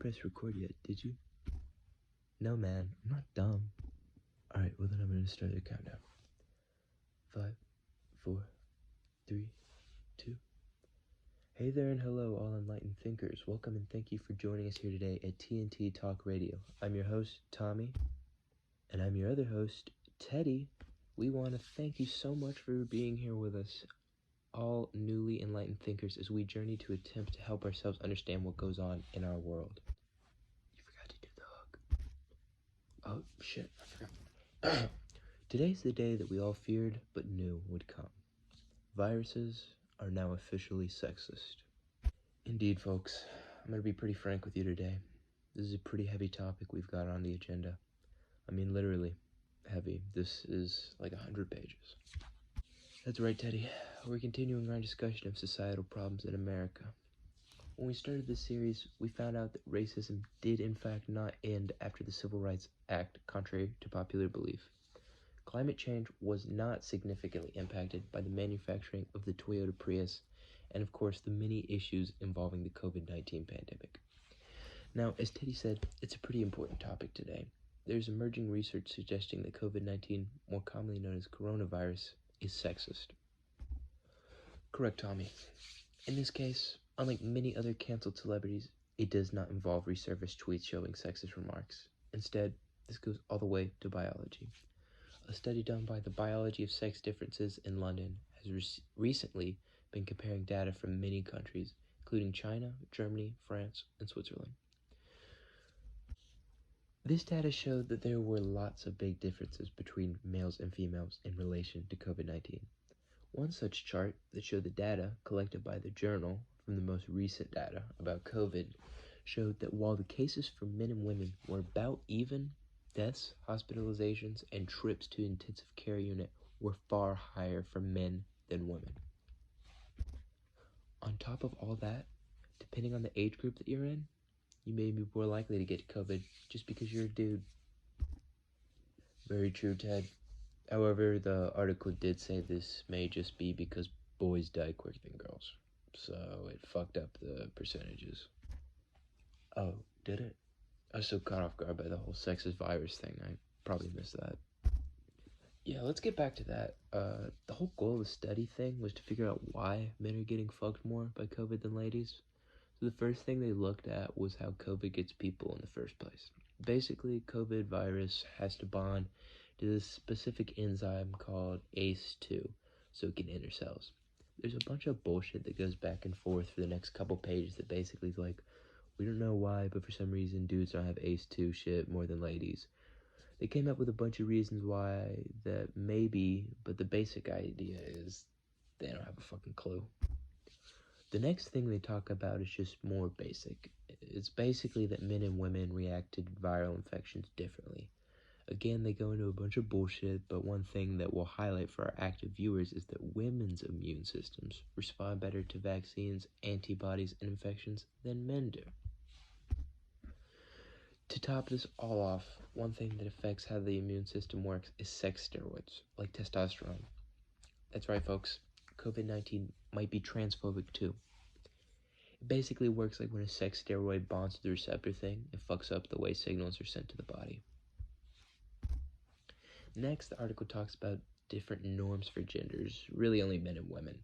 press record yet, did you? No, man, I'm not dumb. Alright, well then I'm gonna start the countdown. 5, 4, 3, 2. Hey there and hello, all enlightened thinkers. Welcome and thank you for joining us here today at TNT Talk Radio. I'm your host, Tommy, and I'm your other host, Teddy. We want to thank you so much for being here with us, all newly enlightened thinkers, as we journey to attempt to help ourselves understand what goes on in our world. You forgot to do the hook. Oh, shit, I forgot. Today's the day that we all feared but knew would come. Viruses are now officially sexist. Indeed, folks, I'm going to be pretty frank with you today. This is a pretty heavy topic we've got on the agenda. I mean, literally heavy. This is like 100 pages. That's right, Teddy. We're continuing our discussion of societal problems in America. When we started this series, we found out that racism did in fact not end after the Civil Rights Act, contrary to popular belief. Climate change was not significantly impacted by the manufacturing of the Toyota Prius, and of course the many issues involving the COVID-19 pandemic. Now, as Teddy said, it's a pretty important topic today. There's emerging research suggesting that COVID-19, more commonly known as coronavirus, is sexist. Correct, Tommy. In this case, unlike many other canceled celebrities, it does not involve resurfaced tweets showing sexist remarks. Instead, this goes all the way to biology. A study done by the Biology of Sex Differences in London has recently been comparing data from many countries, including China, Germany, France, and Switzerland. This data showed that there were lots of big differences between males and females in relation to COVID-19. One such chart that showed the data collected by the journal from the most recent data about COVID showed that while the cases for men and women were about even, deaths, hospitalizations, and trips to intensive care unit were far higher for men than women. On top of all that, depending on the age group that you're in, you may be more likely to get COVID just because you're a dude. Very true, Ted. However, the article did say this may just be because boys die quicker than girls, so it fucked up the percentages. Oh, did it? I was so caught off guard by the whole sexist virus thing, I probably missed that. Yeah, let's get back to that. The whole goal of the study thing was to figure out why men are getting fucked more by COVID than ladies. So the first thing they looked at was how COVID gets people in the first place. Basically, COVID virus has to bond to this specific enzyme called ACE2, so it can enter cells. There's a bunch of bullshit that goes back and forth for the next couple pages that basically is like, we don't know why, but for some reason dudes don't have ACE2 shit more than ladies. They came up with a bunch of reasons why that maybe, but the basic idea is they don't have a fucking clue. The next thing they talk about is just more basic. It's basically that men and women react to viral infections differently. Again, they go into a bunch of bullshit, but one thing that we'll highlight for our active viewers is that women's immune systems respond better to vaccines, antibodies, and infections than men do. To top this all off, one thing that affects how the immune system works is sex steroids, like testosterone. That's right, folks. COVID-19 might be transphobic too. It basically works like when a sex steroid bonds to the receptor thing, it fucks up the way signals are sent to the body. Next, the article talks about different norms for genders, really only men and women.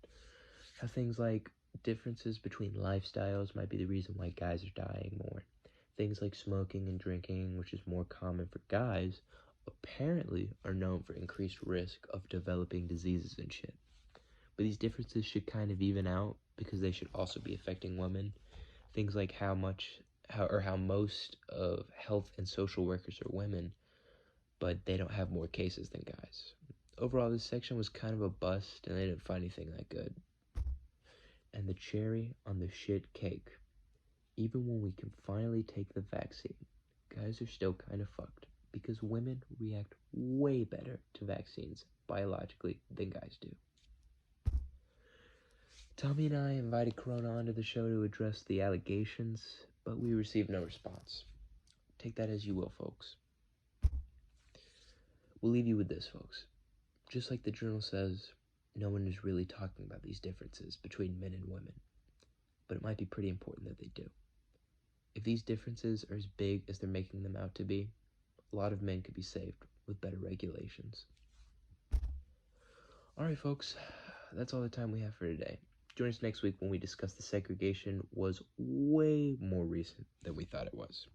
How things like differences between lifestyles might be the reason why guys are dying more. Things like smoking and drinking, which is more common for guys, apparently are known for increased risk of developing diseases and shit. But these differences should kind of even out because they should also be affecting women. Things like how most of health and social workers are women, but they don't have more cases than guys. Overall, this section was kind of a bust, and they didn't find anything that good. And the cherry on the shit cake. Even when we can finally take the vaccine, guys are still kind of fucked because women react way better to vaccines biologically than guys do. Tommy and I invited Corona onto the show to address the allegations, but we received no response. Take that as you will, folks. We'll leave you with this, folks. Just like the journal says, no one is really talking about these differences between men and women, but it might be pretty important that they do. If these differences are as big as they're making them out to be, a lot of men could be saved with better regulations. Alright folks, that's all the time we have for today. Join us next week when we discuss the segregation was way more recent than we thought it was.